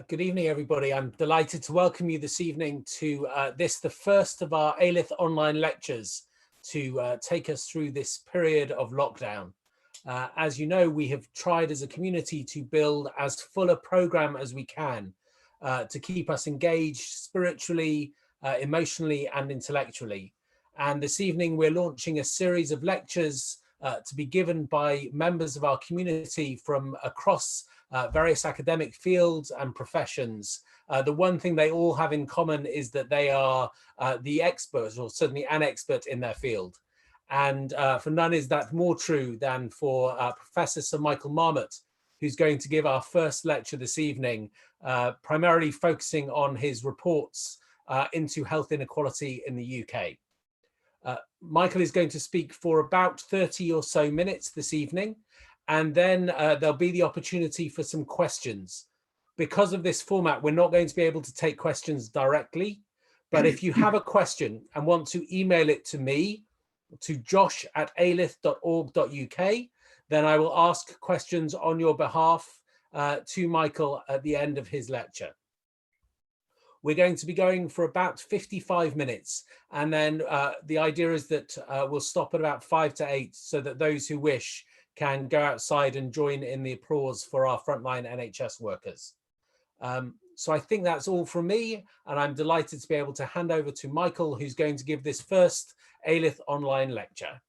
Good evening, everybody. I'm delighted to welcome you this evening to the first of our ALITH online lectures to take us through this period of lockdown. As you know, we have tried as a community to build as full a program as we can to keep us engaged spiritually, emotionally, and intellectually. And this evening, we're launching a series of lectures to be given by members of our community from across various academic fields and professions. The one thing they all have in common is that they are the experts, or certainly an expert in their field. And for none is that more true than for Professor Sir Michael Marmot, who's going to give our first lecture this evening, primarily focusing on his reports into health inequality in the UK. Michael is going to speak for about 30 or so minutes this evening, and then there'll be the opportunity for some questions. Because of this format, we're not going to be able to take questions directly, but if you have a question and want to email it to me, to josh@alith.org.uk, then I will ask questions on your behalf to Michael at the end of his lecture. We're going to be going for about 55 minutes, and then the idea is that we'll stop at about 5 to 8 so that those who wish can go outside and join in the applause for our frontline NHS workers. So I think that's all from me, and I'm delighted to be able to hand over to Michael, who's going to give this first ALITH online lecture.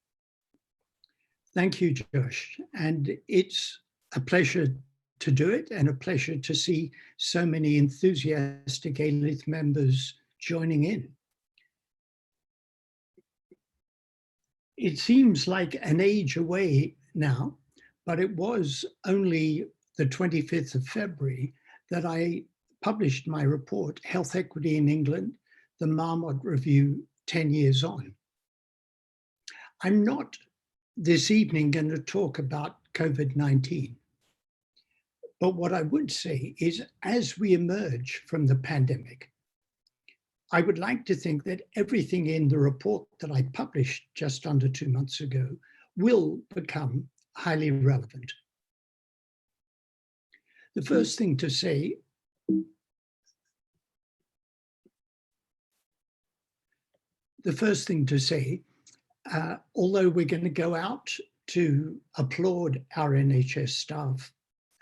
Thank you, Josh, and it's a pleasure to do it and a pleasure to see so many enthusiastic ALITH members joining in. It seems like an age away now, but it was only the 25th of February that I published my report, Health Equity in England, the Marmot Review 10 years on. I'm not this evening going to talk about COVID-19. But what I would say is, as we emerge from the pandemic, I would like to think that everything in the report that I published just under 2 months ago will become highly relevant. The first thing to say although we're going to go out to applaud our NHS staff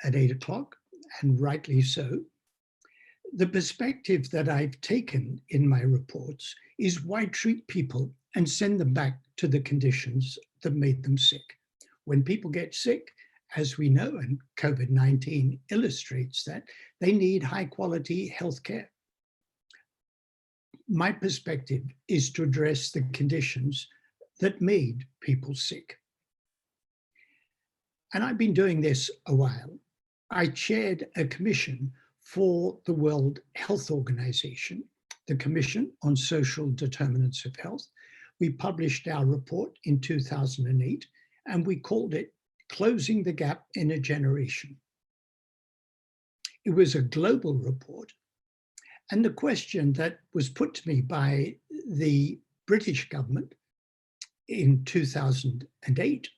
at 8 o'clock, and rightly so, the perspective that I've taken in my reports is why treat people and send them back to the conditions that made them sick. When people get sick, as we know, and COVID-19 illustrates that, they need high quality healthcare. My perspective is to address the conditions that made people sick. And I've been doing this a while. I chaired a commission for the World Health Organization, the Commission on Social Determinants of Health. We published our report in 2008, and we called it Closing the Gap in a Generation. It was a global report, and the question that was put to me by the British government in 2008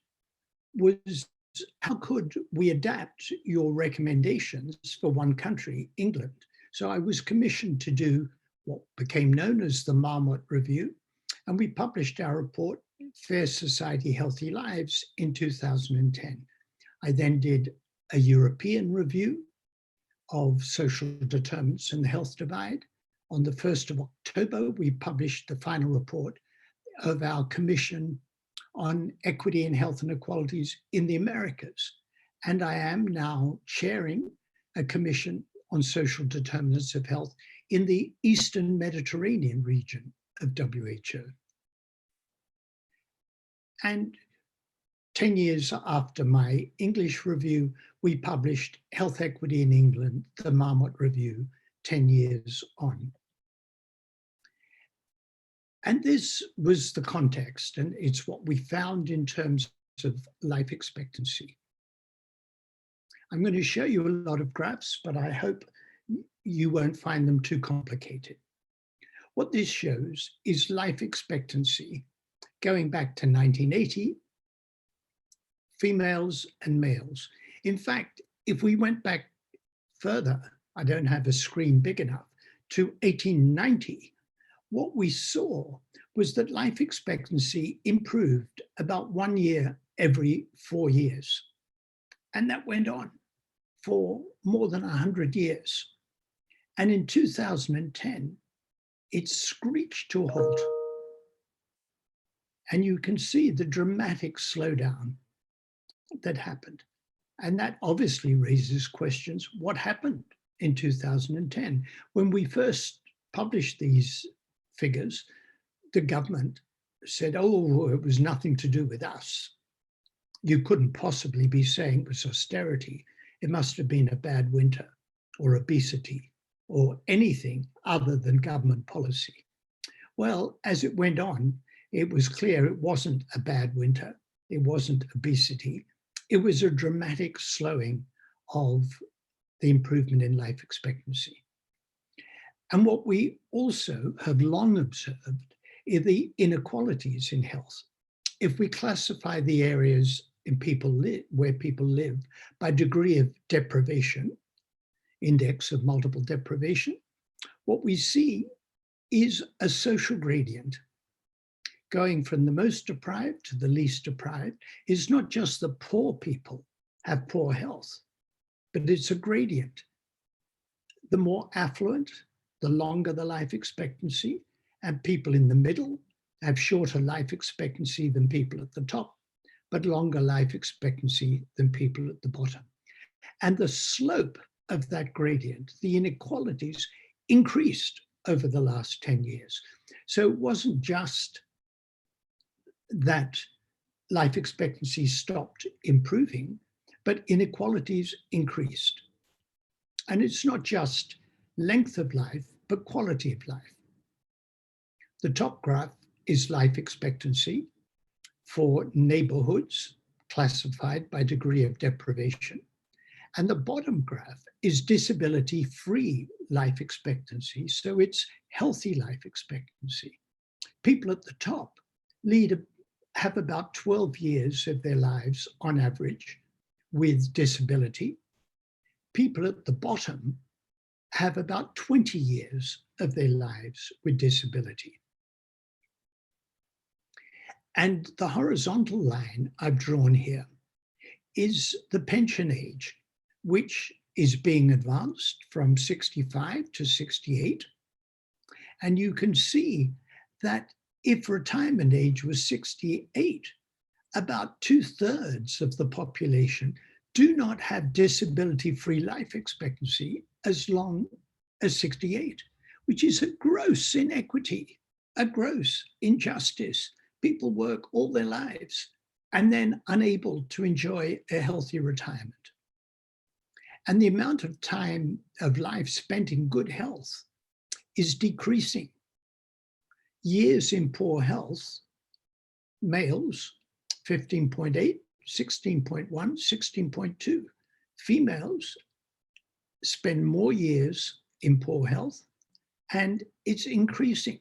was, how could we adapt your recommendations for one country, England? So I was commissioned to do what became known as the Marmot Review, and we published our report, Fair Society, Healthy Lives, in 2010. I then did a European review of social determinants and the health divide. On the 1st of October, we published the final report of our commission on equity and health inequalities in the Americas. And I am now chairing a commission on social determinants of health in the Eastern Mediterranean region of WHO. And 10 years after my English review, we published Health Equity in England, the Marmot Review, 10 years on. And this was the context, and it's what we found in terms of life expectancy. I'm going to show you a lot of graphs, but I hope you won't find them too complicated. What this shows is life expectancy going back to 1980, females and males. In fact, if we went back further, I don't have a screen big enough, to 1890, what we saw was that life expectancy improved about 1 year every 4 years. And that went on for more than 100 years. And in 2010, it screeched to a halt. And you can see the dramatic slowdown that happened. And that obviously raises questions. What happened in 2010? When we first published these figures, the government said, oh, it was nothing to do with us. You couldn't possibly be saying it was austerity. It must have been a bad winter or obesity or anything other than government policy. Well, as it went on, it was clear it wasn't a bad winter. It wasn't obesity. It was a dramatic slowing of the improvement in life expectancy. And what we also have long observed are the inequalities in health. If we classify the areas in where people live by degree of deprivation, index of multiple deprivation, what we see is a social gradient. Going from the most deprived to the least deprived is not just the poor people have poor health, but it's a gradient. The more affluent, the longer the life expectancy, and people in the middle have shorter life expectancy than people at the top, but longer life expectancy than people at the bottom. And the slope of that gradient, the inequalities, increased over the last 10 years. So it wasn't just that life expectancy stopped improving, but inequalities increased. And it's not just length of life, but quality of life. The top graph is life expectancy for neighborhoods classified by degree of deprivation. And the bottom graph is disability-free life expectancy. So it's healthy life expectancy. People at the top have about 12 years of their lives on average with disability. People at the bottom have about 20 years of their lives with disability. And the horizontal line I've drawn here is the pension age, which is being advanced from 65 to 68. And you can see that if retirement age was 68, about 2/3 of the population do not have disability-free life expectancy as long as 68, which is a gross inequity, a gross injustice. People work all their lives and then unable to enjoy a healthy retirement. And the amount of time of life spent in good health is decreasing. Years in poor health, males, 15.8, 16.1, 16.2. Females spend more years in poor health, and it's increasing.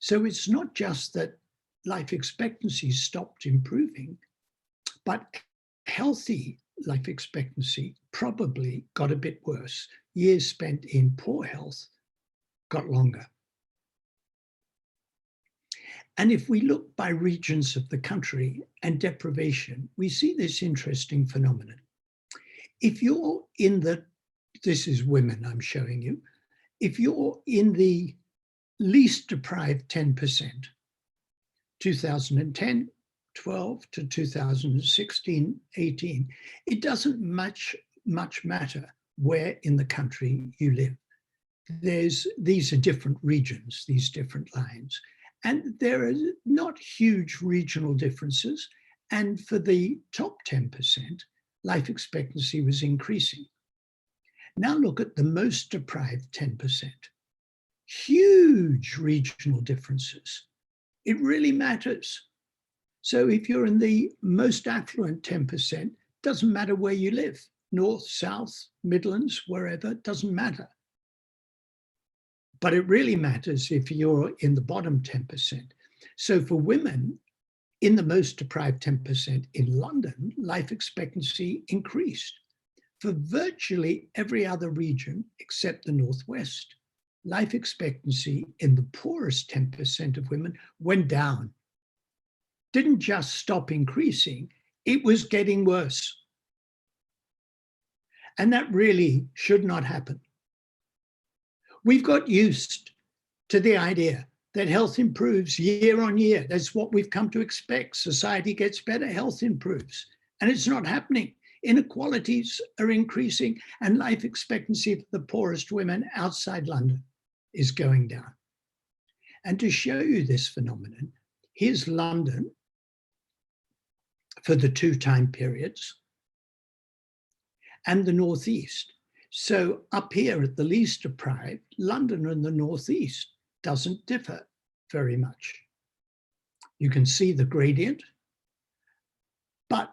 So it's not just that life expectancy stopped improving, but healthy life expectancy probably got a bit worse. Years spent in poor health got longer. And if we look by regions of the country and deprivation, we see this interesting phenomenon. If you're in this is women I'm showing you, if you're in the least deprived 10%, 2010, 12 to 2016, 18, it doesn't much matter where in the country you live. These are different regions, these different lines. And there are not huge regional differences. And for the top 10%, life expectancy was increasing. Now look at the most deprived 10%. Huge regional differences. It really matters. So if you're in the most affluent 10%, doesn't matter where you live, north, south, Midlands, wherever, doesn't matter. But it really matters if you're in the bottom 10%. So for women in the most deprived 10% in London, life expectancy increased For virtually every other region except the Northwest, life expectancy in the poorest 10% of women went down. Didn't just stop increasing, it was getting worse. And that really should not happen. We've got used to the idea that health improves year on year. That's what we've come to expect. Society gets better, health improves. And it's not happening. Inequalities are increasing, and life expectancy for the poorest women outside London is going down. And to show you this phenomenon, here's London for the two time periods and the Northeast. So up here at the least deprived, London and the Northeast doesn't differ very much. You can see the gradient, but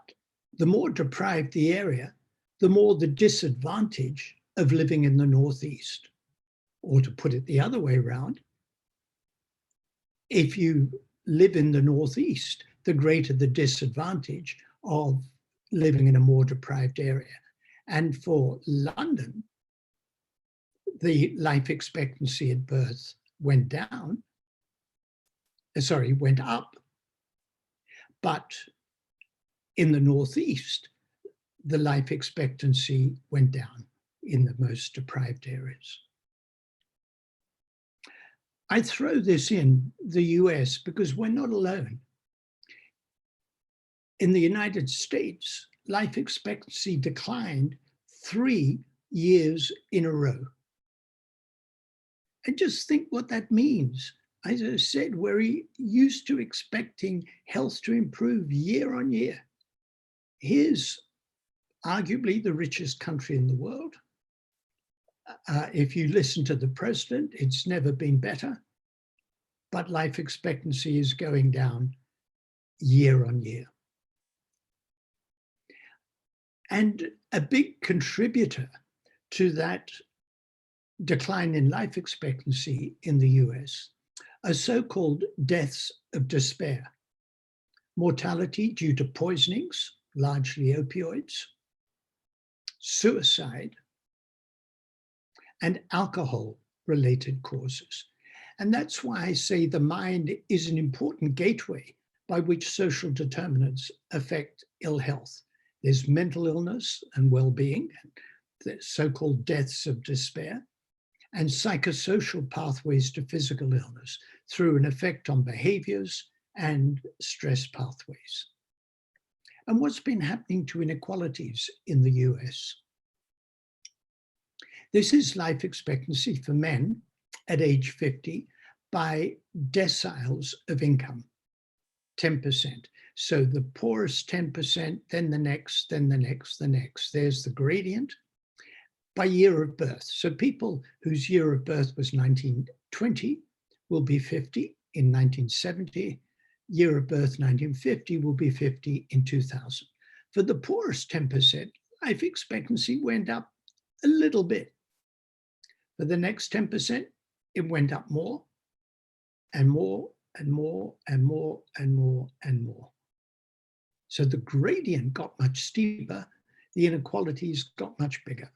the more deprived the area, the more the disadvantage of living in the Northeast. Or to put it the other way around, if you live in the Northeast, the greater the disadvantage of living in a more deprived area. And for London, the life expectancy at birth went up. But in the Northeast, the life expectancy went down in the most deprived areas. I throw this in the US because we're not alone. In the United States, life expectancy declined 3 years in a row. And just think what that means. As I said, we're used to expecting health to improve year on year. Here's arguably the richest country in the world. If you listen to the president, it's never been better. But life expectancy is going down year on year. And a big contributor to that decline in life expectancy in the US are so-called deaths of despair. Mortality due to poisonings, largely opioids, suicide, and alcohol-related causes. And that's why I say the mind is an important gateway by which social determinants affect ill health. There's mental illness and well-being, the so-called deaths of despair, and psychosocial pathways to physical illness through an effect on behaviors and stress pathways. And what's been happening to inequalities in the US? This is life expectancy for men at age 50 by deciles of income, 10%. So the poorest 10%, then the next, then the next, the next. There's the gradient by year of birth. So people whose year of birth was 1920 will be 50 in 1970. Year of birth 1950 will be 50 in 2000. For the poorest 10%, life expectancy went up a little bit. For the next 10%, it went up more and more and more and more and more and more. So the gradient got much steeper, the inequalities got much bigger.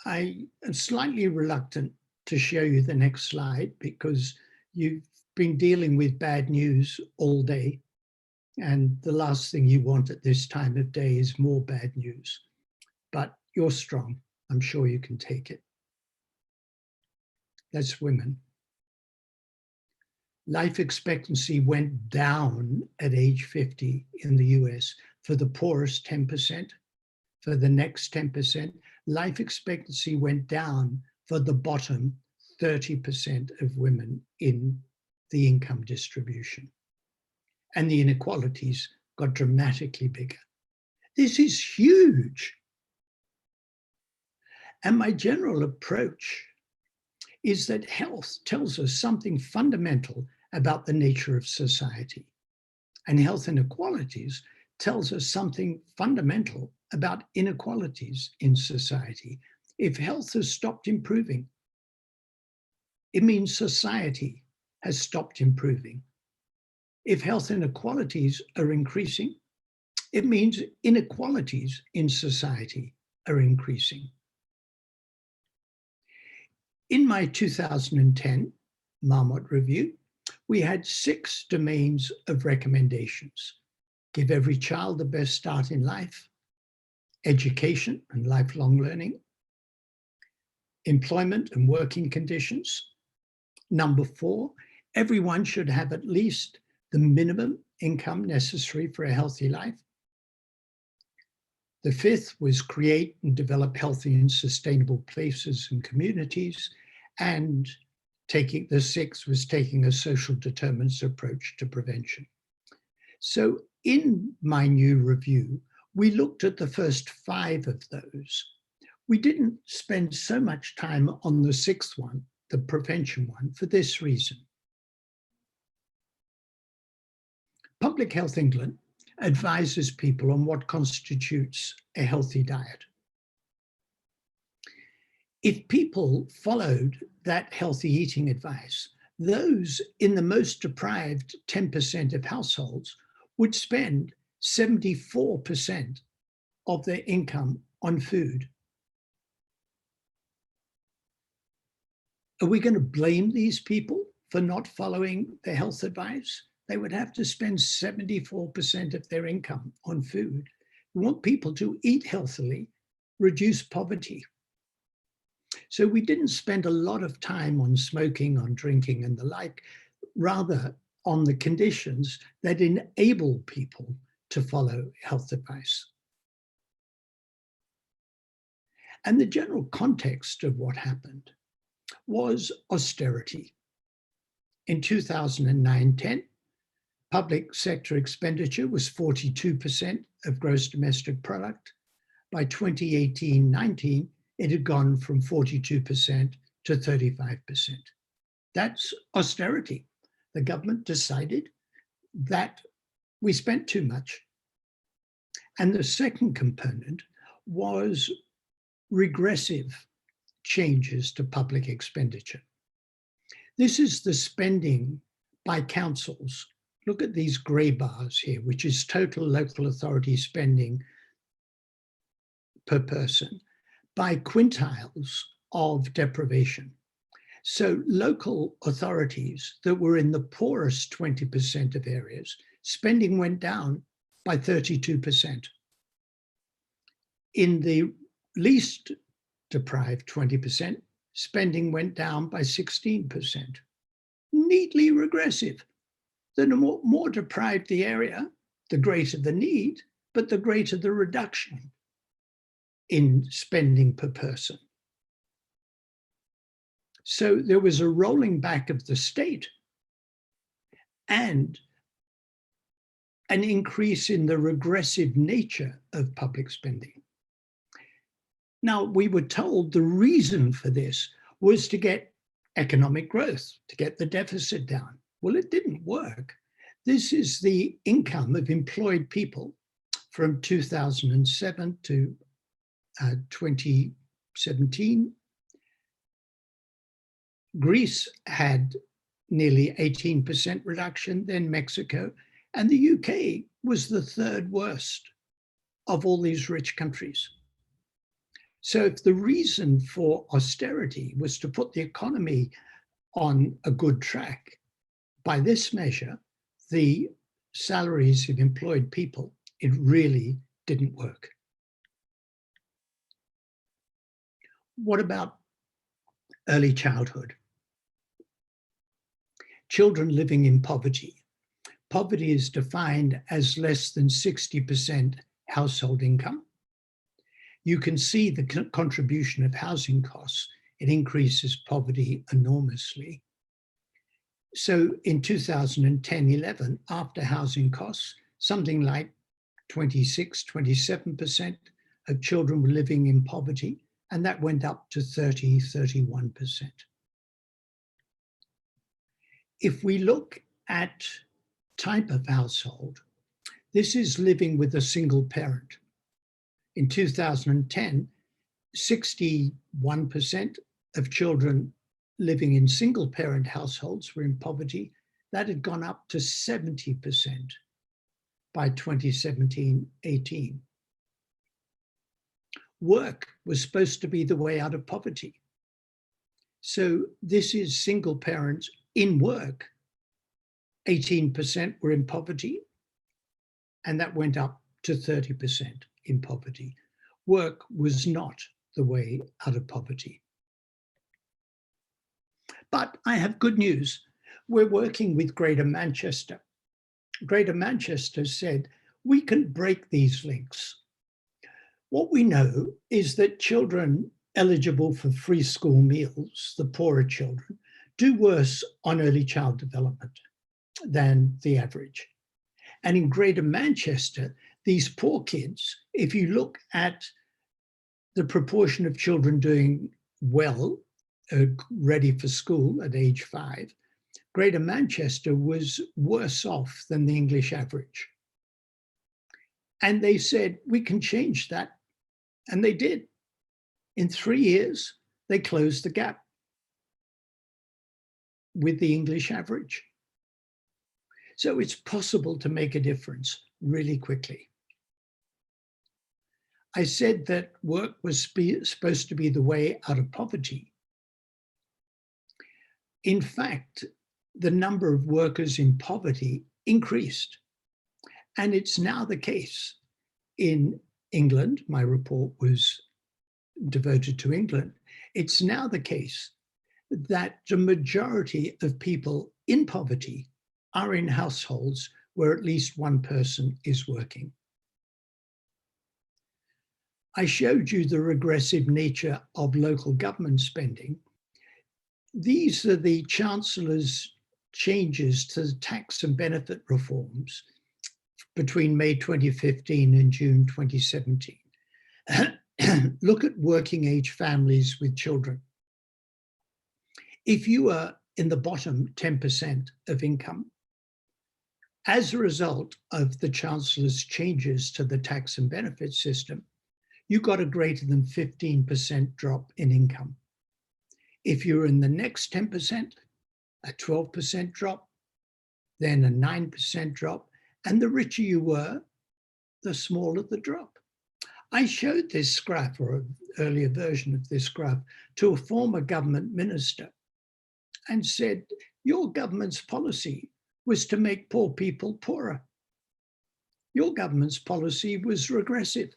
I am slightly reluctant to show you the next slide because you've been dealing with bad news all day. And the last thing you want at this time of day is more bad news. But you're strong. I'm sure you can take it. That's women. Life expectancy went down at age 50 in the US for the poorest 10%. For the next 10%, life expectancy went down for the bottom 30% of women in the income distribution. And the inequalities got dramatically bigger. This is huge. And my general approach is that health tells us something fundamental about the nature of society. And health inequalities tells us something fundamental about inequalities in society. If health has stopped improving, it means society has stopped improving. If health inequalities are increasing, It means inequalities in society are increasing. In my 2010 Marmot review, we had 6 domains of recommendations: give every child the best start in life, education and lifelong learning, employment and working conditions. Number 4, everyone should have at least the minimum income necessary for a healthy life. The 5th was create and develop healthy and sustainable places and communities. And the 6th was taking a social determinants approach to prevention. So in my new review, we looked at the first 5 of those. We didn't spend so much time on the 6th one, the prevention one, for this reason. Public Health England advises people on what constitutes a healthy diet. If people followed that healthy eating advice, those in the most deprived 10% of households would spend 74% of their income on food. Are we going to blame these people for not following the health advice? They would have to spend 74% of their income on food. We want people to eat healthily, reduce poverty. So we didn't spend a lot of time on smoking, on drinking and the like, rather on the conditions that enable people to follow health advice. And the general context of what happened was austerity. In 2009-10, public sector expenditure was 42% of gross domestic product. By 2018-19, it had gone from 42% to 35%. That's austerity. The government decided that we spent too much. And the second component was regressive changes to public expenditure. This is the spending by councils. Look at these grey bars here, which is total local authority spending per person by quintiles of deprivation. So local authorities that were in the poorest 20% of areas, spending went down by 32%. In the least deprived 20%, spending went down by 16%. Neatly regressive. The more deprived the area, the greater the need, but the greater the reduction in spending per person. So there was a rolling back of the state and an increase in the regressive nature of public spending. Now, we were told the reason for this was to get economic growth, to get the deficit down. Well, it didn't work. This is the income of employed people from 2007 to 2017. Greece had nearly 18% reduction, then Mexico, and the UK was the 3rd worst of all these rich countries. So if the reason for austerity was to put the economy on a good track, by this measure, the salaries of employed people, it really didn't work. What about early childhood? Children living in poverty. Poverty is defined as less than 60% household income. You can see the contribution of housing costs. It increases poverty enormously. So in 2010-11, after housing costs, something like 26-27% of children were living in poverty, and that went up to 30-31%. If we look at type of household, this is living with a single parent. In 2010, 61% of children living in single parent households were in poverty. That had gone up to 70% by 2017-18. Work was supposed to be the way out of poverty. So this is single parents in work. 18% were in poverty, and that went up to 30% in poverty. Work was not the way out of poverty. But I have good news. We're working with Greater Manchester. Greater Manchester said, we can break these links. What we know is that children eligible for free school meals, the poorer children, do worse on early child development than the average. And in Greater Manchester, these poor kids, if you look at the proportion of children doing well, ready for school at age 5, Greater Manchester was worse off than the English average. And they said, we can change that. And they did. In 3 years, they closed the gap with the English average. So it's possible to make a difference really quickly. I said that work was supposed to be the way out of poverty. In fact, the number of workers in poverty increased. And it's now the case in England. My report was devoted to England. It's now the case that the majority of people in poverty are in households where at least one person is working. I showed you the regressive nature of local government spending. These are the Chancellor's changes to the tax and benefit reforms between May 2015 and June 2017. Look at working age families with children. If you are in the bottom 10% of income, as a result of the Chancellor's changes to the tax and benefit system, you got a greater than 15% drop in income. If you're in the next 10%, a 12% drop, then a 9% drop, and the richer you were, the smaller the drop. I showed this graph, or an earlier version of this graph, to a former government minister and said, your government's policy was to make poor people poorer. Your government's policy was regressive.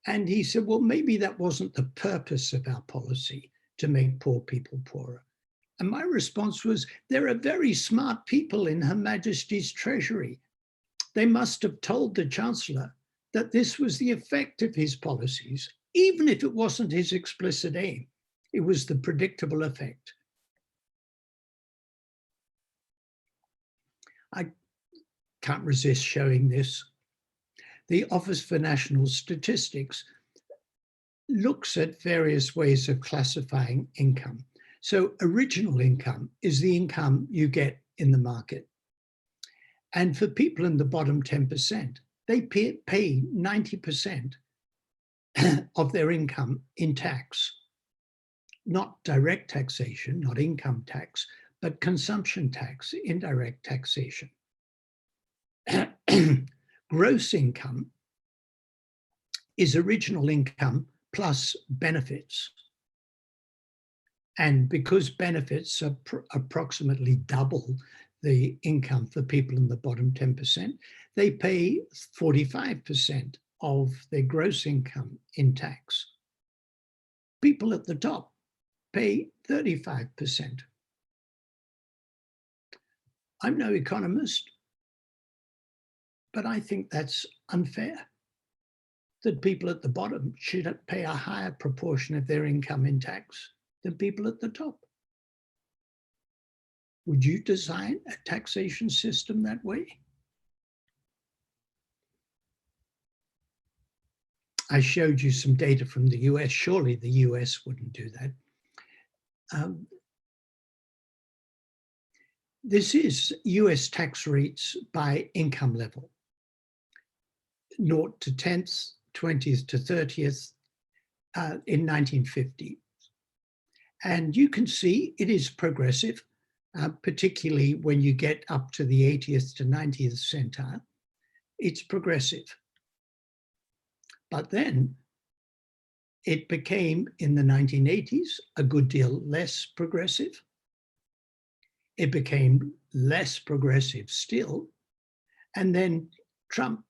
And he said, well, maybe that wasn't the purpose of our policy, to make poor people poorer. And my response was, there are very smart people in Her Majesty's Treasury. They must have told the Chancellor that this was the effect of his policies, even if it wasn't his explicit aim. It was the predictable effect. I can't resist showing this. The Office for National Statistics looks at various ways of classifying income. So original income is the income you get in the market. And for people in the bottom 10%, they pay 90% of their income in tax. Not direct taxation, not income tax, but consumption tax, indirect taxation. Gross income is original income plus benefits. And because benefits are approximately double the income for people in the bottom 10%, they pay 45% of their gross income in tax. People at the top pay 35%. I'm no economist, but I think that's unfair, that people at the bottom should pay a higher proportion of their income in tax than people at the top. Would you design a taxation system that way? I showed you some data from the US. Surely the US wouldn't do that. This is US tax rates by income level. 0 to 10th, 20th to 30th in 1950. And you can see it is progressive, particularly when you get up to the 80th to 90th centile. it's progressive. But then it became, in the 1980s, a good deal less progressive. It became less progressive still. And then Trump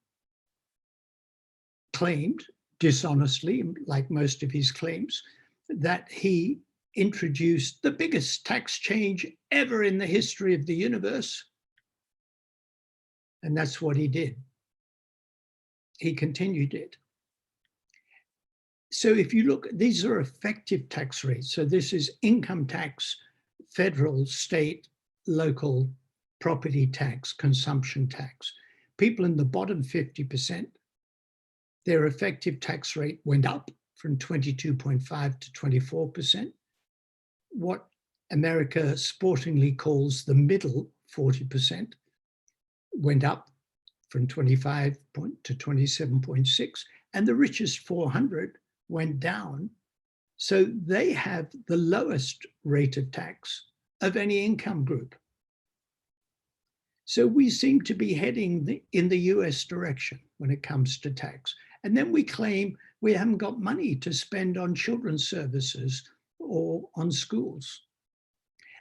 claimed, dishonestly, like most of his claims, that he introduced the biggest tax change ever in the history of the universe. And that's what he did. He continued it. So if you look, these are effective tax rates. So this is income tax, federal, state, local, property tax, consumption tax. People in the bottom 50%, their effective tax rate went up from 22.5 to 24%. What America sportingly calls the middle 40% went up from 25 to 27.6, and the richest 400 went down. So they have the lowest rate of tax of any income group. So we seem to be heading in the US direction when it comes to tax. And then we claim we haven't got money to spend on children's services or on schools.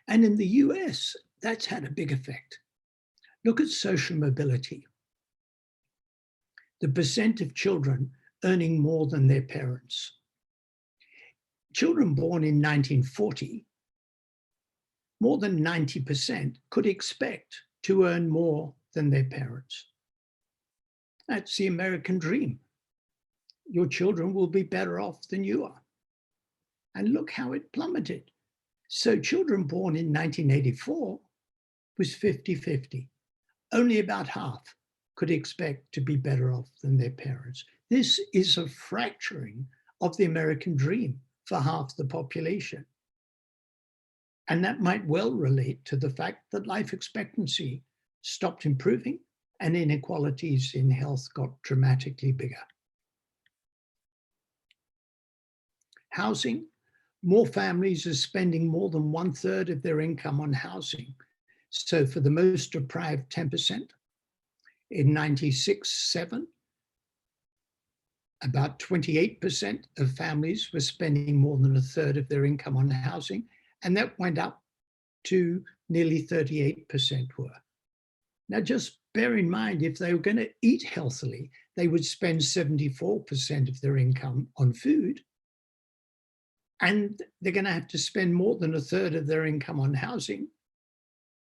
And in the US, that's had a big effect. Look at social mobility. The percent of children earning more than their parents. Children born in 1940, more than 90% could expect to earn more than their parents. That's the American dream. Your children will be better off than you are. And look how it plummeted. So children born in 1984 was 50-50. Only about half could expect to be better off than their parents. This is a fracturing of the American dream for half the population. And that might well relate to the fact that life expectancy stopped improving and inequalities in health got dramatically bigger. Housing, more families are spending more than 1/3 of their income on housing. So for the most deprived 10%, in 96-7, about 28% of families were spending more than 1/3 of their income on housing, and that went up to nearly 38% were. Now just bear in mind, if they were going to eat healthily, they would spend 74% of their income on food, and they're going to have to spend more than 1/3 of their income on housing.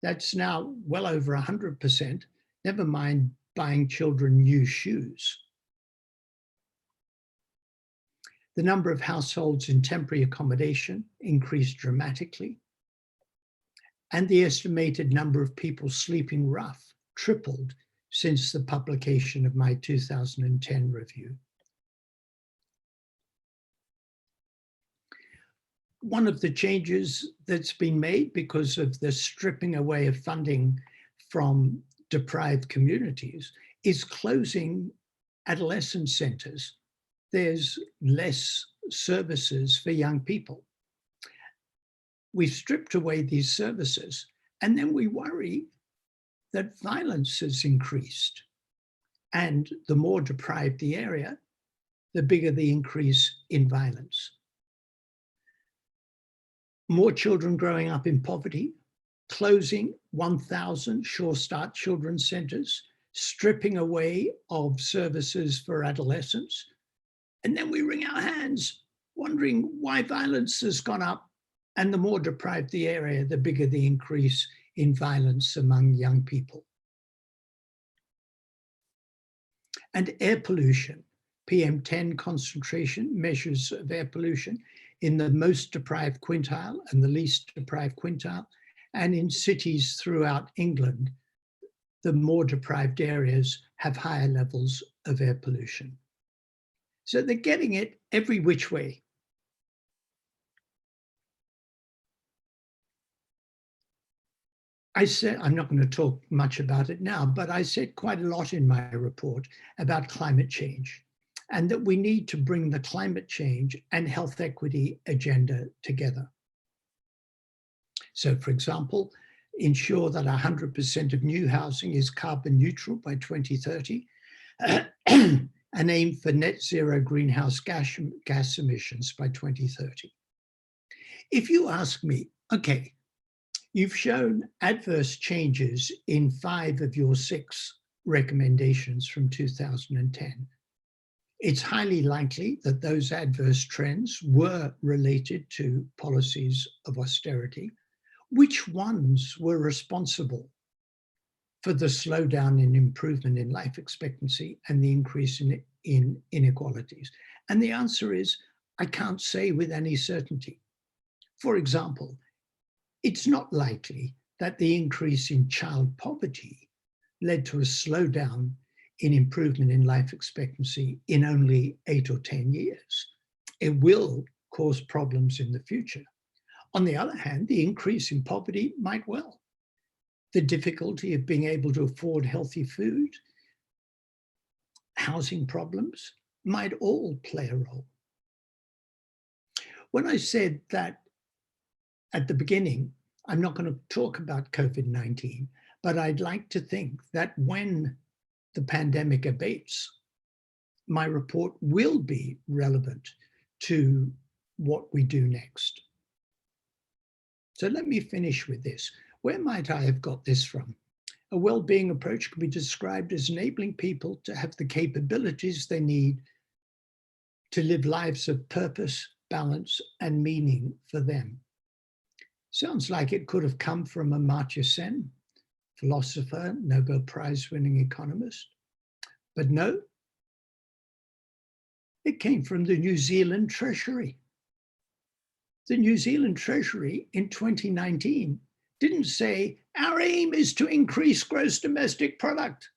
That's now well over 100%, never mind buying children new shoes. The number of households in temporary accommodation increased dramatically, and the estimated number of people sleeping rough tripled since the publication of my 2010 review. One of the changes that's been made because of the stripping away of funding from deprived communities is closing adolescent centers. There's less services for young people. We've stripped away these services, and then we worry that violence has increased. And the more deprived the area, the bigger the increase in violence. More children growing up in poverty, closing 1,000 Sure Start children's centers, stripping away of services for adolescents. And then we wring our hands, wondering why violence has gone up. And the more deprived the area, the bigger the increase in violence among young people. And air pollution, PM10 concentration, measures of air pollution in the most deprived quintile and the least deprived quintile, and in cities throughout England, the more deprived areas have higher levels of air pollution. So they're getting it every which way. I said, I'm not going to talk much about it now, but I said quite a lot in my report about climate change, and that we need to bring the climate change and health equity agenda together. So, for example, ensure that 100% of new housing is carbon neutral by 2030, an aim for net zero greenhouse gas emissions by 2030. If you ask me, okay, you've shown adverse changes in 5 of your 6 recommendations from 2010. It's highly likely that those adverse trends were related to policies of austerity. Which ones were responsible for the slowdown in improvement in life expectancy and the increase in inequalities? And the answer is, I can't say with any certainty. For example, it's not likely that the increase in child poverty led to a slowdown in improvement in life expectancy in only 8 or 10 years. It will cause problems in the future. On the other hand, the increase in poverty might well. The difficulty of being able to afford healthy food, housing problems might all play a role. When I said that at the beginning, I'm not going to talk about COVID-19, but I'd like to think that when the pandemic abates, my report will be relevant to what we do next. So let me finish with this. Where might I have got this from? A well-being approach can be described as enabling people to have the capabilities they need to live lives of purpose, balance, and meaning for them. Sounds like it could have come from Amartya Sen, philosopher, Nobel Prize-winning economist. But no, it came from the New Zealand Treasury. The New Zealand Treasury in 2019 didn't say, our aim is to increase gross domestic product.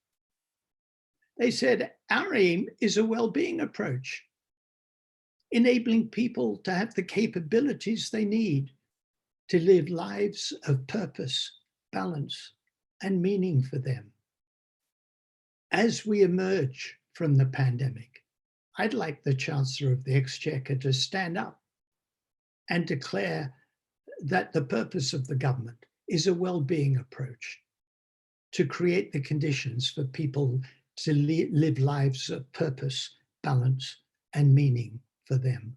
They said, our aim is a well-being approach, enabling people to have the capabilities they need to live lives of purpose, balance, and meaning for them. As we emerge from the pandemic, I'd like the Chancellor of the Exchequer to stand up and declare that the purpose of the government is a well-being approach to create the conditions for people to live lives of purpose, balance, and meaning for them.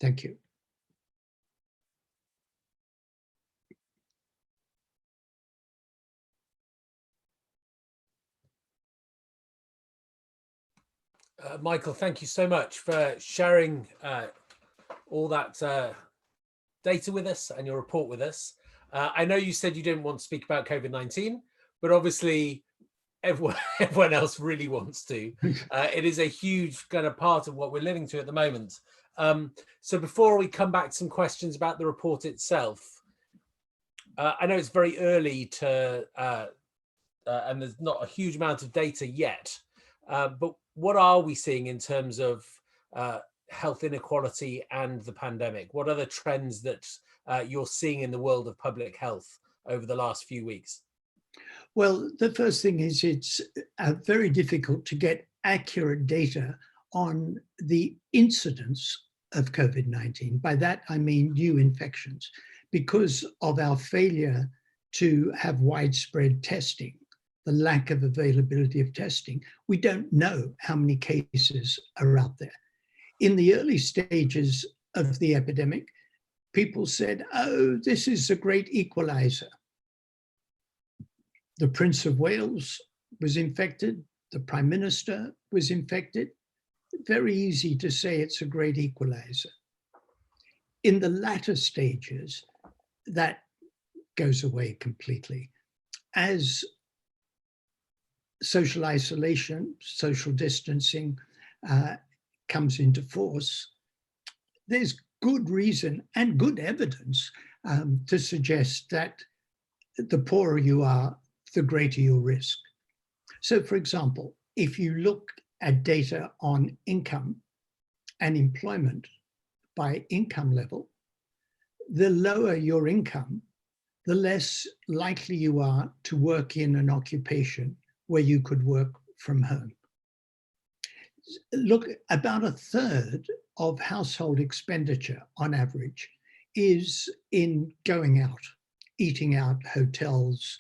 Thank you. Michael, thank you so much for sharing all that data with us and your report with us. I know you said you didn't want to speak about COVID-19, but obviously everyone else really wants to. It is a huge kind of part of what we're living to at the moment. So before we come back to some questions about the report itself, I know it's very early to, and there's not a huge amount of data yet, but what are we seeing in terms of health inequality and the pandemic? What are the trends that you're seeing in the world of public health over the last few weeks? Well, the first thing is it's very difficult to get accurate data on the incidence of COVID-19. By that, I mean new infections, because of our failure to have widespread testing. The lack of availability of testing, we don't know how many cases are out there. In the early stages of the epidemic, people said, oh, this is a great equalizer. The Prince of Wales was infected, the Prime Minister was infected. Very easy to say it's a great equalizer. In the latter stages, that goes away completely. As social isolation, social distancing comes into force, there's good reason and good evidence to suggest that the poorer you are, the greater your risk. So for example, if you look at data on income and employment by income level, the lower your income, the less likely you are to work in an occupation where you could work from home. Look, about a third of household expenditure on average is in going out, eating out, hotels,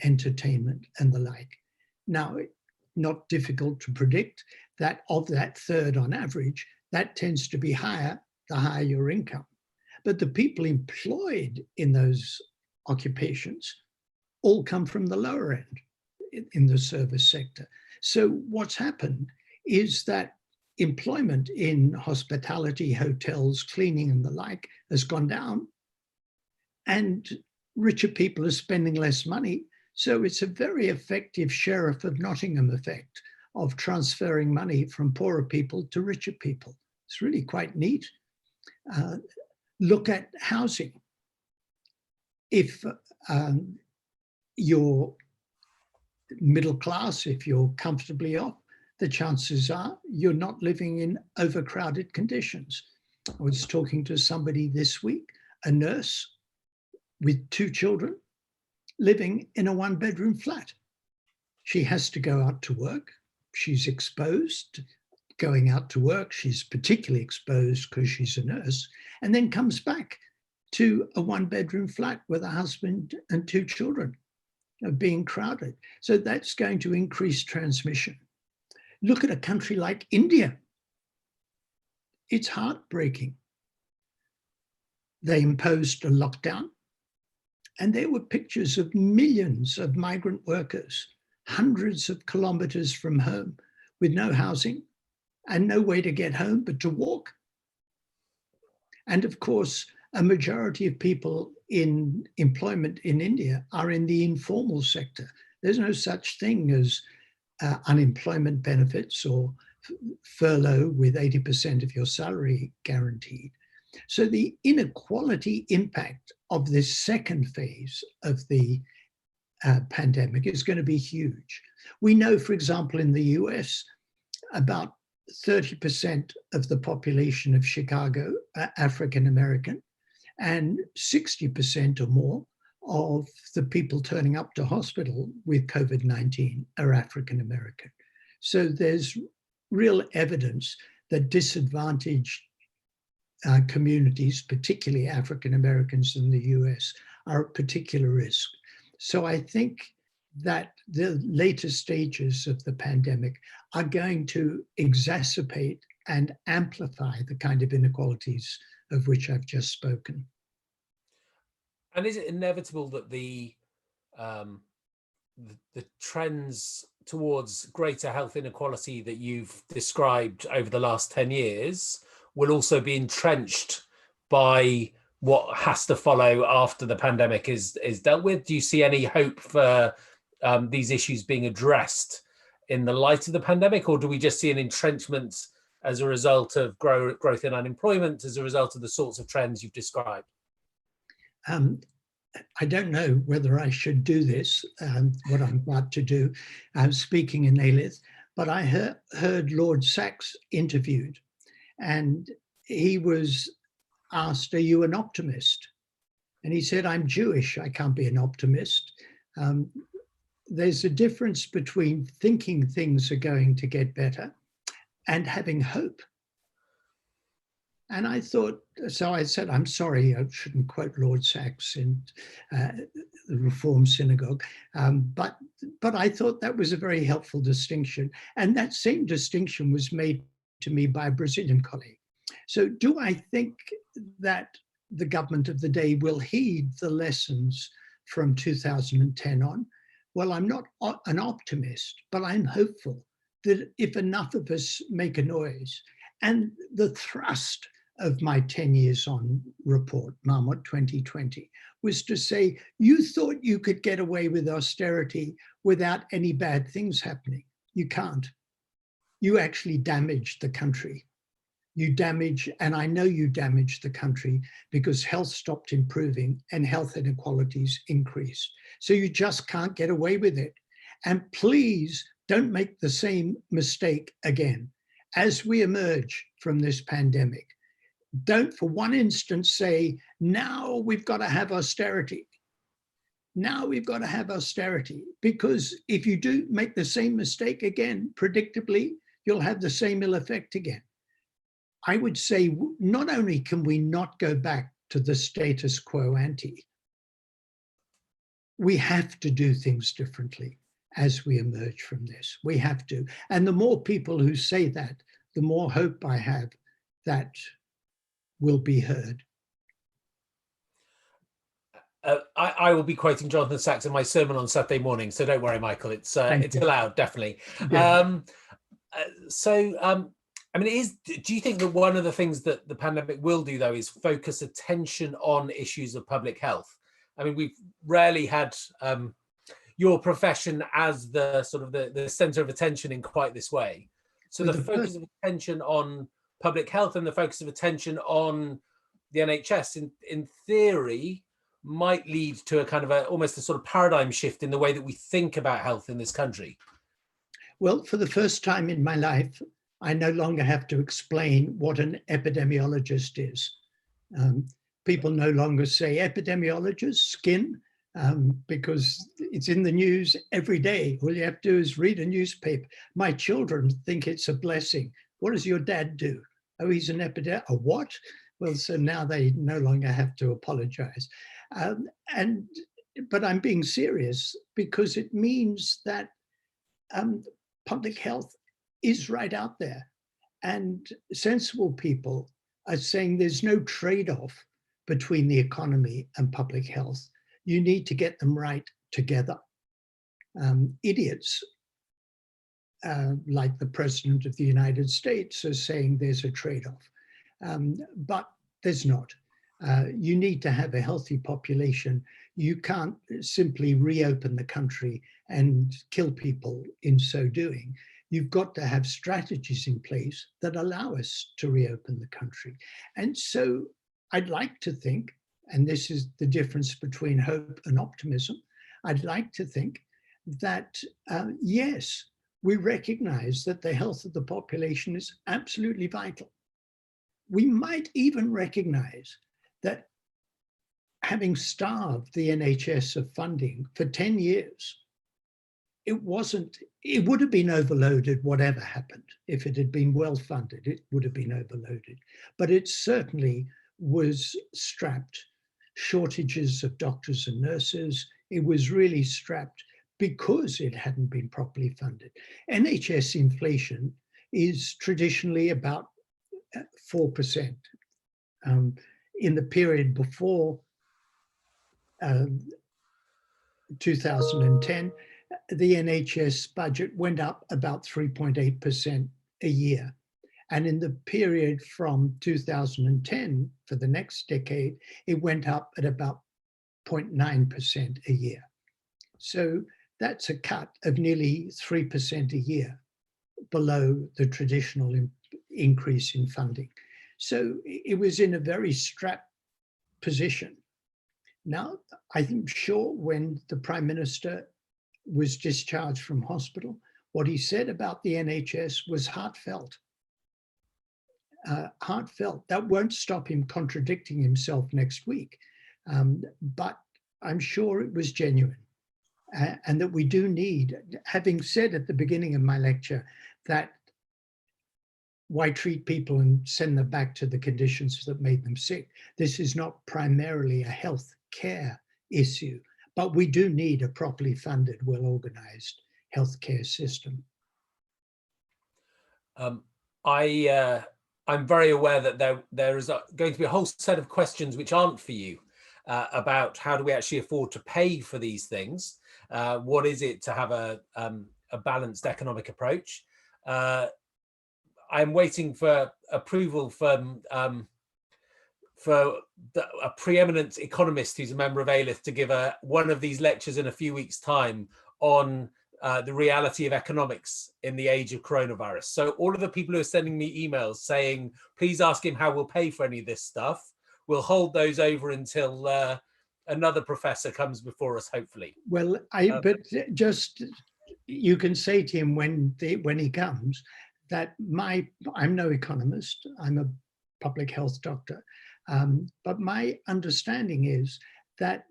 entertainment, and the like. Now, not difficult to predict that of that third on average, that tends to be higher the higher your income. But the people employed in those occupations all come from the lower end in the service sector. So what's happened is that employment in hospitality, hotels, cleaning and the like has gone down, and richer people are spending less money. So it's a very effective Sheriff of Nottingham effect of transferring money from poorer people to richer people. It's really quite neat. Look at housing. If you're middle class, if you're comfortably off, the chances are you're not living in overcrowded conditions. I was talking to somebody this week, a nurse with 2 children living in a 1-bedroom flat. She has to go out to work. She's exposed going out to work. She's particularly exposed because she's a nurse, and then comes back to a 1-bedroom flat with a husband and 2 children being crowded. So that's going to increase transmission. Look at a country like India. It's heartbreaking. They imposed a lockdown, and there were pictures of millions of migrant workers, hundreds of kilometers from home, with no housing and no way to get home but to walk. And of course, a majority of people in employment in India are in the informal sector. There's no such thing as unemployment benefits or furlough with 80% of your salary guaranteed. So the inequality impact of this second phase of the pandemic is going to be huge. We know, for example, in the US, about 30% of the population of Chicago are African American, and 60% or more of the people turning up to hospital with COVID-19 are African American. So there's real evidence that disadvantaged communities, particularly African Americans in the US, are at particular risk. So I think that the later stages of the pandemic are going to exacerbate and amplify the kind of inequalities of which I've just spoken. And is it inevitable that the trends towards greater health inequality that you've described over the last 10 years will also be entrenched by what has to follow after the pandemic is dealt with? Do you see any hope for these issues being addressed in the light of the pandemic, or do we just see an entrenchment as a result of growth in unemployment, as a result of the sorts of trends you've described? I don't know whether I should do this, what I'm about to do, speaking in Alyth, but I heard Lord Sachs interviewed, and he was asked, "Are you an optimist?" And he said, "I'm Jewish, I can't be an optimist." There's a difference between thinking things are going to get better and having hope. And I thought, so I said, I'm sorry, I shouldn't quote Lord Sachs in the Reform Synagogue, but I thought that was a very helpful distinction. And that same distinction was made to me by a Brazilian colleague. So do I think that the government of the day will heed the lessons from 2010 on? Well, I'm not an optimist, but I'm hopeful that if enough of us make a noise, and the thrust of my 10 years on report, Marmot 2020, was to say, you thought you could get away with austerity without any bad things happening. You can't. You actually damaged the country. You damage, and I know you damaged the country because health stopped improving and health inequalities increased. So you just can't get away with it. And please don't make the same mistake again. As we emerge from this pandemic, don't for one instant say, now we've got to have austerity. Now we've got to have austerity, because if you do make the same mistake again, predictably, you'll have the same ill effect again. I would say not only can we not go back to the status quo ante, we have to do things differently. as we emerge from this. We have to. And the more people who say that, the more hope I have that will be heard. I will be quoting Jonathan Sacks in my sermon on Saturday morning, so don't worry, Michael. It's allowed, definitely. I mean, do you think that one of the things that the pandemic will do, though, is focus attention on issues of public health? I mean, we've rarely had your profession as the sort of the center of attention in quite this way. So the focus of attention on public health and the focus of attention on the NHS, in theory, might lead to a kind of almost a sort of paradigm shift in the way that we think about health in this country. Well, for the first time in my life, I no longer have to explain what an epidemiologist is. People no longer say epidemiologist, skin, because it's in the news every day. All you have to do is read a newspaper. My children think it's a blessing. What does your dad do? Oh, he's an epidemiologist. A what? Well, so now they no longer have to apologize. But I'm being serious because it means that public health is right out there. And sensible people are saying there's no trade-off between the economy and public health. You need to get them right together. Idiots, like the President of the United States, are saying there's a trade-off, but there's not. You need to have a healthy population. You can't simply reopen the country and kill people in so doing. You've got to have strategies in place that allow us to reopen the country. And so I'd like to think, and this is the difference between hope and optimism, I'd like to think that, yes, we recognize that the health of the population is absolutely vital. We might even recognize that having starved the NHS of funding for 10 years, it would have been overloaded whatever happened. If it had been well funded, it would have been overloaded. But it certainly was strapped. Shortages of doctors and nurses. It was really strapped because it hadn't been properly funded. NHS inflation is traditionally about 4%. In the period before 2010, the NHS budget went up about 3.8% a year. And in the period from 2010 for the next decade, it went up at about 0.9% a year. So that's a cut of nearly 3% a year below the traditional increase in funding. So it was in a very strapped position. Now, I'm sure when the Prime Minister was discharged from hospital, what he said about the NHS was heartfelt. Heartfelt. That won't stop him contradicting himself next week. But I'm sure it was genuine. And that we do need, having said at the beginning of my lecture that why treat people and send them back to the conditions that made them sick? This is not primarily a health care issue, but we do need a properly funded, well-organized healthcare system. I'm very aware that there is going to be a whole set of questions which aren't for you about how do we actually afford to pay for these things? What is it to have a balanced economic approach? I'm waiting for approval from a preeminent economist who's a member of ALITH to give one of these lectures in a few weeks' time on the reality of economics in the age of coronavirus. So all of the people who are sending me emails saying, please ask him how we'll pay for any of this stuff, we'll hold those over until another professor comes before us, hopefully. Well, but just, you can say to him when he comes that I'm no economist, I'm a public health doctor, but my understanding is that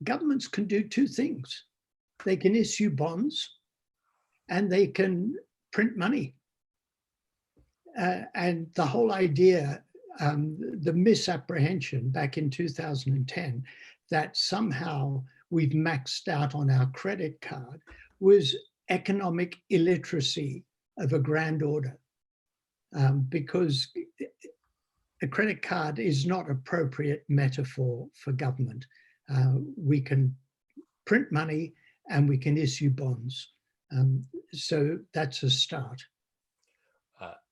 governments can do two things. They can issue bonds and they can print money. And the whole idea, the misapprehension back in 2010, that somehow we've maxed out on our credit card was economic illiteracy of a grand order, because a credit card is not appropriate metaphor for government. We can print money and we can issue bonds. So that's a start.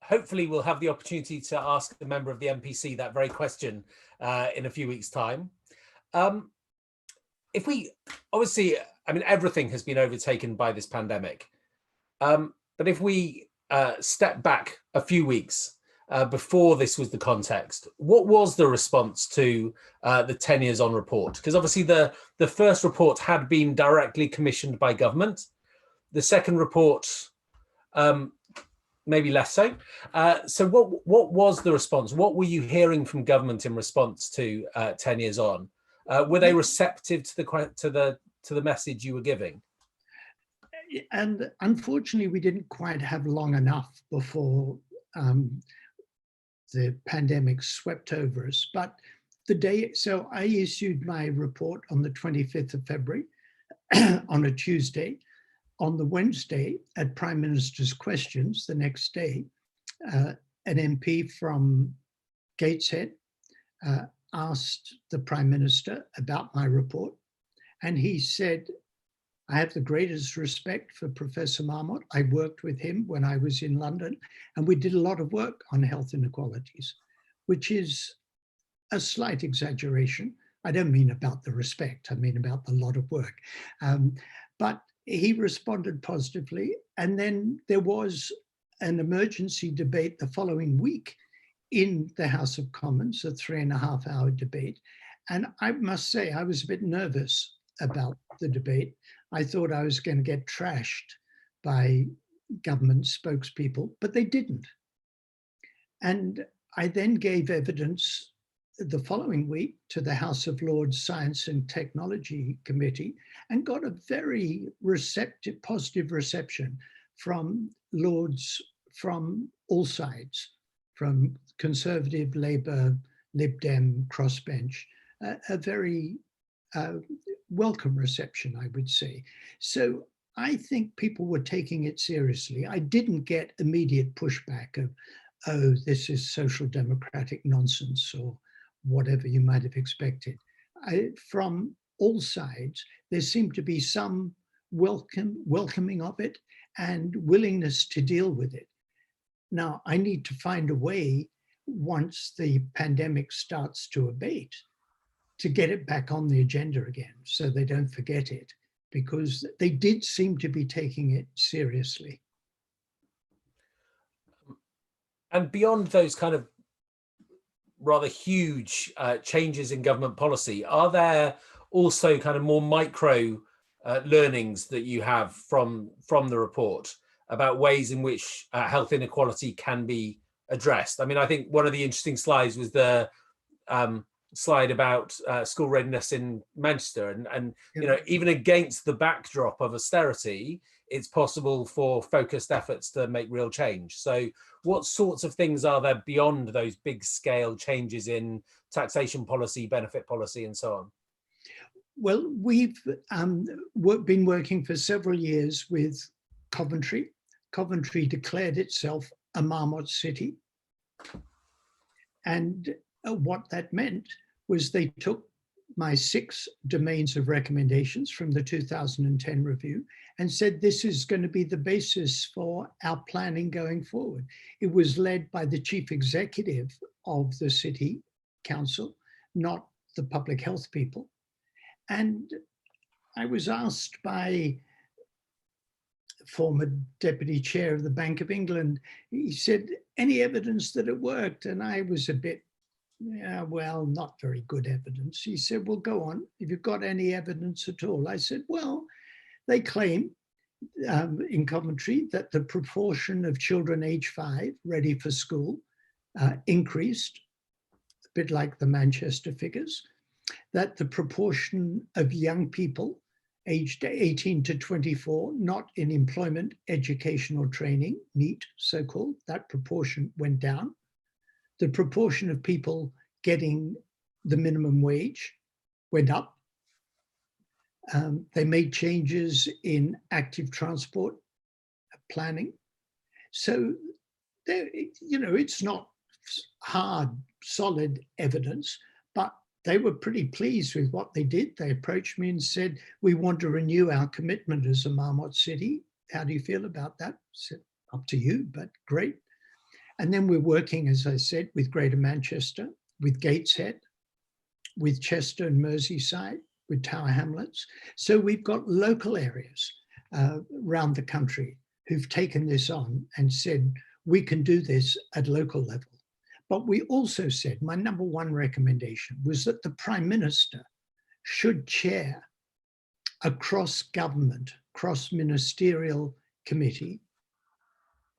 Hopefully we'll have the opportunity to ask a member of the MPC that very question in a few weeks' time. If we, obviously, I mean, everything has been overtaken by this pandemic. But if we step back a few weeks before this was the context, what was the response to the 10 years on report? Because obviously the first report had been directly commissioned by government. The second report, maybe less so. So what was the response? What were you hearing from government in response to 10 years on? Were they receptive to the message you were giving? And unfortunately, we didn't quite have long enough before the pandemic swept over us. But so I issued my report on the 25th of February on a Tuesday. On the Wednesday, at Prime Minister's Questions, the next day, an MP from Gateshead asked the Prime Minister about my report. And he said, I have the greatest respect for Professor Marmot. I worked with him when I was in London, and we did a lot of work on health inequalities, which is a slight exaggeration. I don't mean about the respect, I mean about the lot of work. But he responded positively. And then there was an emergency debate the following week in the House of Commons, a 3.5-hour debate. And I must say, I was a bit nervous about the debate. I thought I was going to get trashed by government spokespeople, but they didn't. And I then gave evidence the following week to the House of Lords Science and Technology Committee and got a very receptive, positive reception from Lords from all sides, from Conservative, Labour, Lib Dem, crossbench, a very welcome reception, I would say. So I think people were taking it seriously. I didn't get immediate pushback of, oh, this is social democratic nonsense or whatever you might have expected. From all sides, there seemed to be some welcoming of it and willingness to deal with it. Now, I need to find a way, once the pandemic starts to abate, to get it back on the agenda again so they don't forget it, because they did seem to be taking it seriously. And beyond those kind of rather huge changes in government policy, are there also kind of more micro learnings that you have from the report about ways in which health inequality can be addressed? I mean, I think one of the interesting slides was the slide about school readiness in Manchester, and you know, even against the backdrop of austerity, it's possible for focused efforts to make real change. So what sorts of things are there beyond those big scale changes in taxation policy, benefit policy, and so on? Well, we've been working for several years with Coventry. Coventry declared itself a Marmot city. And what that meant was they took my 6 domains of recommendations from the 2010 review and said, this is going to be the basis for our planning going forward. It was led by the chief executive of the city council, not the public health people. And I was asked by former deputy chair of the Bank of England, he said, any evidence that it worked? And I was a bit, yeah, well, not very good evidence. He said, well, go on, if you've got any evidence at all. I said, well, they claim in Coventry that the proportion of children age 5 ready for school increased, a bit like the Manchester figures, that the proportion of young people aged 18 to 24, not in employment, education or training, NEET so-called, that proportion went down. The proportion of people getting the minimum wage went up. They made changes in active transport planning. So there, it's not hard, solid evidence, but they were pretty pleased with what they did. They approached me and said, we want to renew our commitment as a Marmot city. How do you feel about that? I said, up to you, but great. And then we're working, as I said, with Greater Manchester, with Gateshead, with Chester and Merseyside, with Tower Hamlets. So we've got local areas around the country who've taken this on and said, we can do this at local level. But we also said, my number one recommendation was that the Prime Minister should chair a cross-government, cross-ministerial committee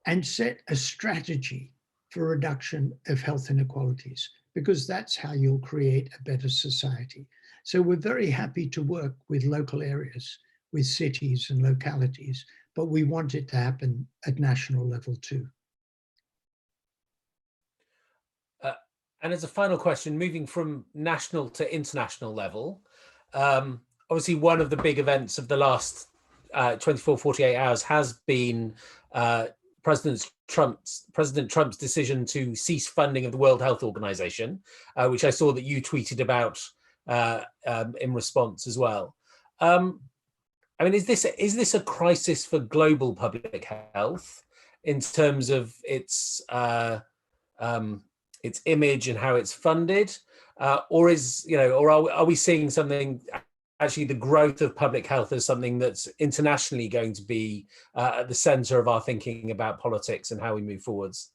and set a strategy for reduction of health inequalities, because that's how you'll create a better society. So we're very happy to work with local areas, with cities and localities, but we want it to happen at national level too. And as a final question, moving from national to international level, obviously one of the big events of the last 24, 48 hours has been President Trump's decision to cease funding of the World Health Organization, which I saw that you tweeted about in response as well. I mean, is this a crisis for global public health in terms of its image and how it's funded, or are we seeing something? Actually, the growth of public health is something that's internationally going to be at the center of our thinking about politics and how we move forwards.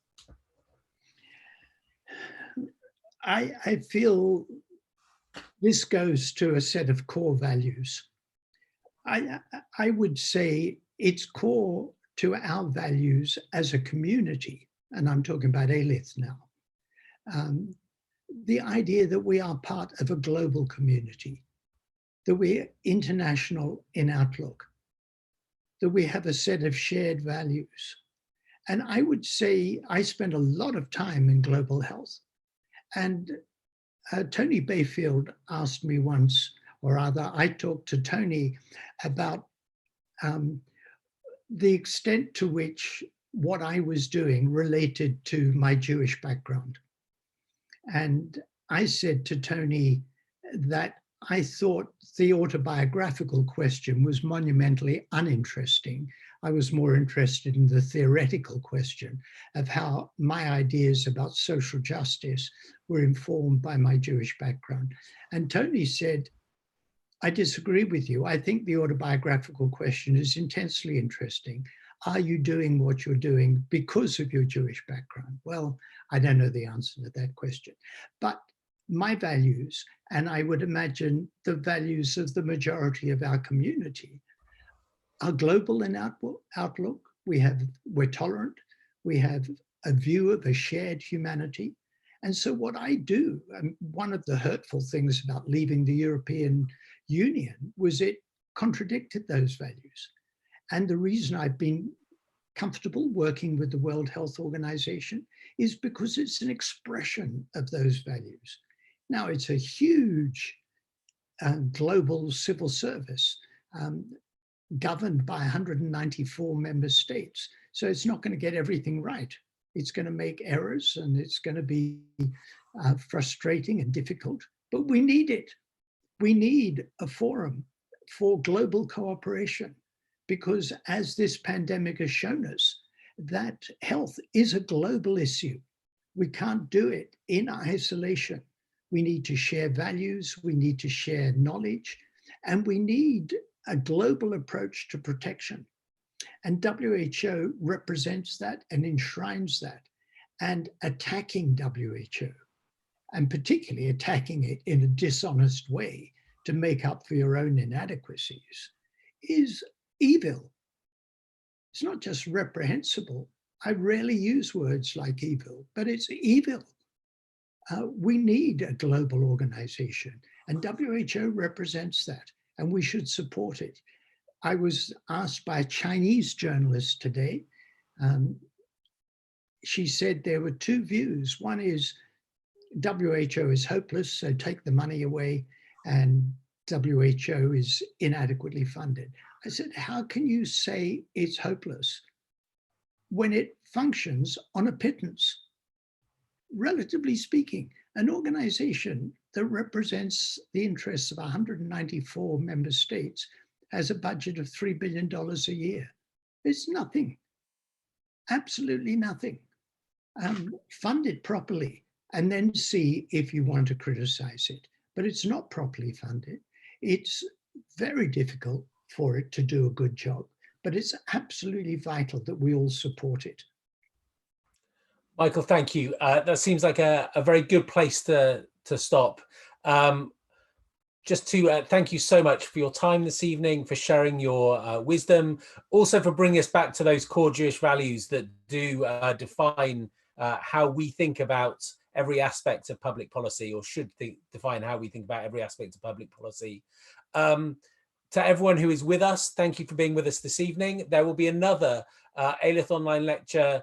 I feel this goes to a set of core values. I would say it's core to our values as a community, and I'm talking about ALITH now. The idea that we are part of a global community, that we're international in outlook, that we have a set of shared values. And I would say I spend a lot of time in global health. And Tony Bayfield asked me once, or rather I talked to Tony about the extent to which what I was doing related to my Jewish background. And I said to Tony that I thought the autobiographical question was monumentally uninteresting. I was more interested in the theoretical question of how my ideas about social justice were informed by my Jewish background. And Tony said, I disagree with you. I think the autobiographical question is intensely interesting. Are you doing what you're doing because of your Jewish background? Well, I don't know the answer to that question. But my values, and I would imagine the values of the majority of our community, are global in outlook. We're tolerant. We have a view of a shared humanity. And so what I do, one of the hurtful things about leaving the European Union was it contradicted those values. And the reason I've been comfortable working with the World Health Organization is because it's an expression of those values. Now, it's a huge global civil service governed by 194 member states. So it's not going to get everything right. It's going to make errors and it's going to be frustrating and difficult, but we need it. We need a forum for global cooperation, because as this pandemic has shown us, that health is a global issue. We can't do it in isolation. We need to share values, we need to share knowledge, and we need a global approach to protection. And WHO represents that and enshrines that. And attacking WHO, and particularly attacking it in a dishonest way to make up for your own inadequacies, is evil. It's not just reprehensible. I rarely use words like evil, but it's evil. We need a global organization, and WHO represents that, and we should support it. I was asked by a Chinese journalist today. She said there were two views. One is WHO is hopeless, so take the money away, and WHO is inadequately funded. I said, how can you say it's hopeless when it functions on a pittance. Relatively speaking, an organization that represents the interests of 194 member states has a budget of $3 billion a year. It's nothing, absolutely nothing. Fund it properly and then see if you want to criticize it. But it's not properly funded. It's very difficult for it to do a good job, but it's absolutely vital that we all support it. Michael, thank you. That seems like a very good place to stop. Just to thank you so much for your time this evening, for sharing your wisdom, also for bringing us back to those core Jewish values that do define how we think about every aspect of public policy, or should define how we think about every aspect of public policy. To everyone who is with us, thank you for being with us this evening. There will be another Aleph online lecture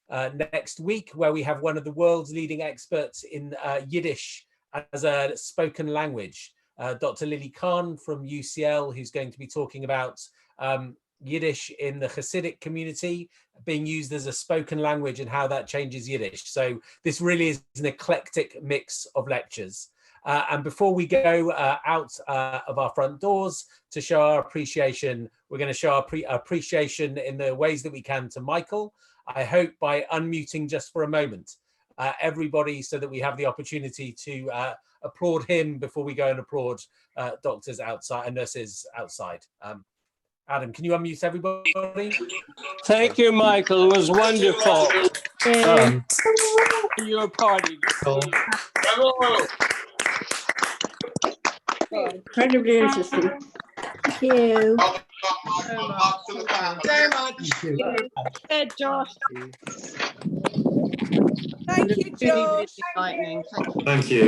next week, where we have one of the world's leading experts in Yiddish as a spoken language, Dr. Lily Khan from UCL, who's going to be talking about Yiddish in the Hasidic community being used as a spoken language and how that changes Yiddish. So this really is an eclectic mix of lectures. And before we go out of our front doors to show our appreciation, we're going to show our appreciation in the ways that we can to Michael. I hope by unmuting just for a moment, everybody, so that we have the opportunity to applaud him before we go and applaud doctors outside and nurses outside. Adam, can you unmute everybody? Thank you, Michael. It was wonderful. Your party. Oh, incredibly interesting. Thank you. So much. Good, Josh. Thank you, Josh. Enlightening. Thank you.